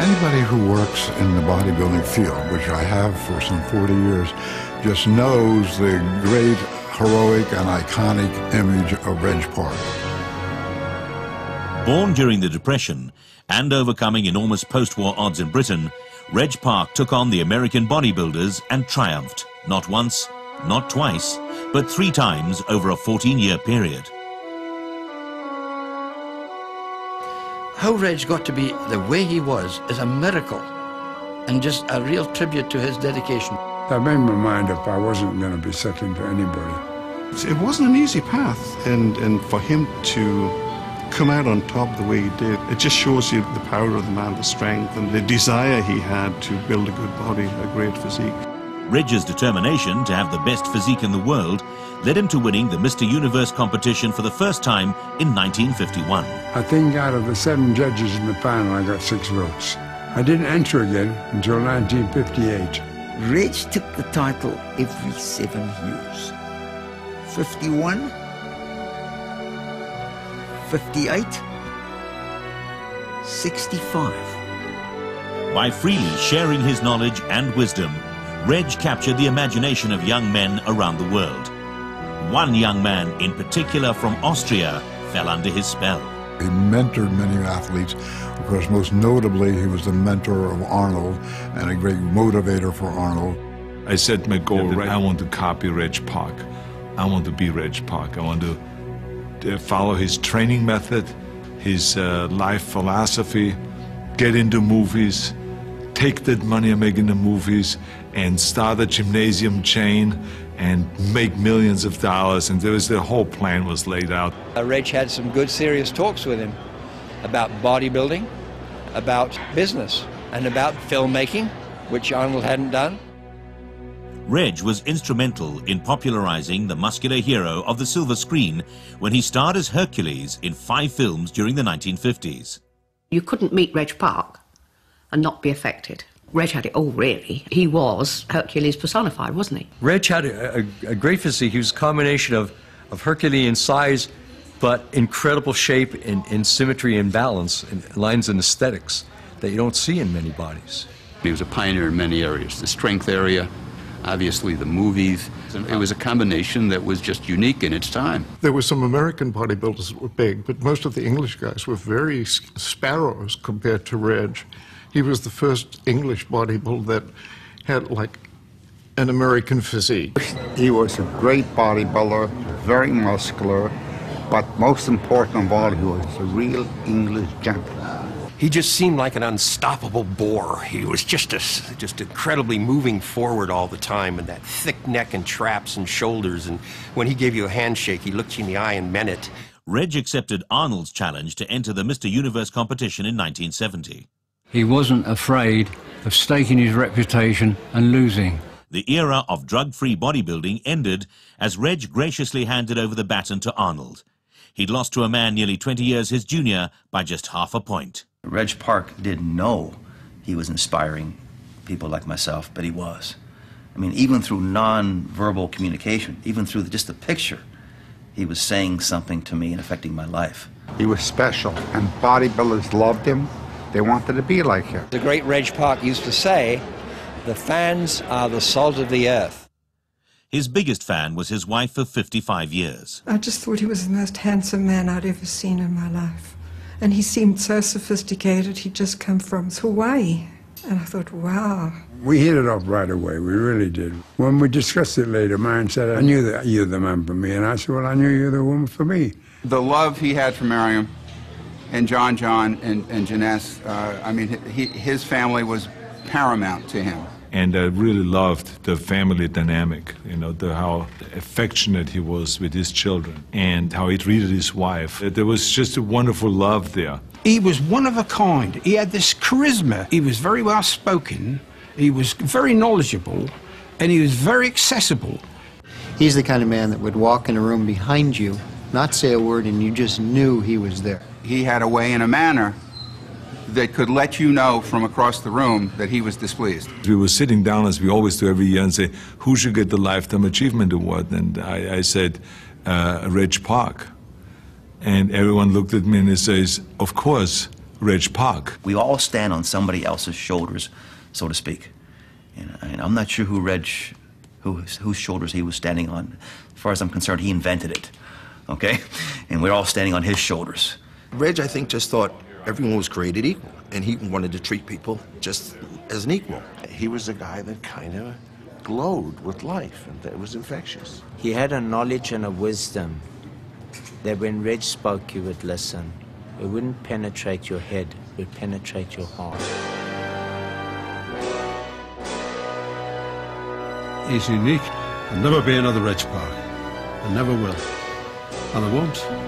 Anybody who works in the bodybuilding field, which I have for some 40 years, just knows the great, heroic, and iconic image of Reg Park. Born during the Depression and overcoming enormous post-war odds in Britain, Reg Park took on the American bodybuilders and triumphed, not once, not twice, but 3 times over a 14-year period. How Reg got to be the way he was is a miracle and just a real tribute to his dedication. I made my mind up I wasn't going to be second to anybody. It wasn't an easy path, and for him to come out on top the way he did, it just shows you the power of the man, the strength and the desire he had to build a good body, a great physique. Reg's determination to have the best physique in the world led him to winning the Mr. Universe competition for the first time in 1951. I think out of the 7 judges in the panel, I got 6 votes. I didn't enter again until 1958. Reg took the title every 7 years. 51, 58, 65. By freely sharing his knowledge and wisdom, Reg captured the imagination of young men around the world. One young man in particular from Austria fell under his spell. He mentored many athletes. Of course, most notably, he was the mentor of Arnold and a great motivator for Arnold. I set my goal, right? I want to copy Reg Park. I want to be Reg Park. I want to follow his training method, his life philosophy, get into movies, take that money I make in the movies and start a gymnasium chain and make millions of dollars. And the whole plan was laid out. Reg had some good serious talks with him about bodybuilding, about business, and about filmmaking, which Arnold hadn't done. Reg was instrumental in popularizing the muscular hero of the silver screen when he starred as Hercules in 5 films during the 1950s. You couldn't meet Reg Park and not be affected. Reg had it all, really. He was Hercules personified, wasn't he? Reg had a great physique. He was a combination of Herculean size, but incredible shape and symmetry and balance, and lines and aesthetics that you don't see in many bodies. He was a pioneer in many areas. The strength area, obviously the movies. It was a combination that was just unique in its time. There were some American bodybuilders that were big, but most of the English guys were very sparrows compared to Reg. He was the first English bodybuilder that had like an American physique. He was a great bodybuilder, very muscular, but most important of all, he was a real English gentleman. He just seemed like an unstoppable boar. He was just incredibly moving forward all the time, and that thick neck and traps and shoulders. And when he gave you a handshake, he looked you in the eye and meant it. Reg accepted Arnold's challenge to enter the Mr. Universe competition in 1970. He wasn't afraid of staking his reputation and losing. The era of drug-free bodybuilding ended as Reg graciously handed over the baton to Arnold. He'd lost to a man nearly 20 years his junior by just half a point. Reg Park didn't know he was inspiring people like myself, but he was. I mean, even through non-verbal communication, even through just the picture, he was saying something to me and affecting my life. He was special, and bodybuilders loved him. They wanted to be like him. The great Reg Park used to say, "The fans are the salt of the earth." His biggest fan was his wife of 55 years. I just thought he was the most handsome man I'd ever seen in my life. And he seemed so sophisticated. He'd just come from Hawaii. And I thought, wow. We hit it off right away, we really did. When we discussed it later, Marion said, I knew that you're the man for me. And I said, well, I knew you're the woman for me. The love he had for Miriam and John and Janess, I mean, his family was paramount to him. And I really loved the family dynamic, you know, how affectionate he was with his children and how he treated his wife. There was just a wonderful love there. He was one of a kind. He had this charisma. He was very well spoken. He was very knowledgeable, and he was very accessible. He's the kind of man that would walk in a room behind you, not say a word, and you just knew he was there. He had a way and a manner that could let you know from across the room that he was displeased. We were sitting down, as we always do every year, and say, who should get the Lifetime Achievement Award? And I said, Reg Park. And everyone looked at me and he says, of course, Reg Park. We all stand on somebody else's shoulders, so to speak. And I'm not sure whose shoulders he was standing on. As far as I'm concerned, he invented it, okay? And we're all standing on his shoulders. Reg, I think, just thought everyone was created equal, and he wanted to treat people just as an equal. He was a guy that kind of glowed with life, and it was infectious. He had a knowledge and a wisdom that when Reg spoke, you would listen. It wouldn't penetrate your head, it would penetrate your heart. He's unique. There'll never be another Reg Park. There never will. And there won't.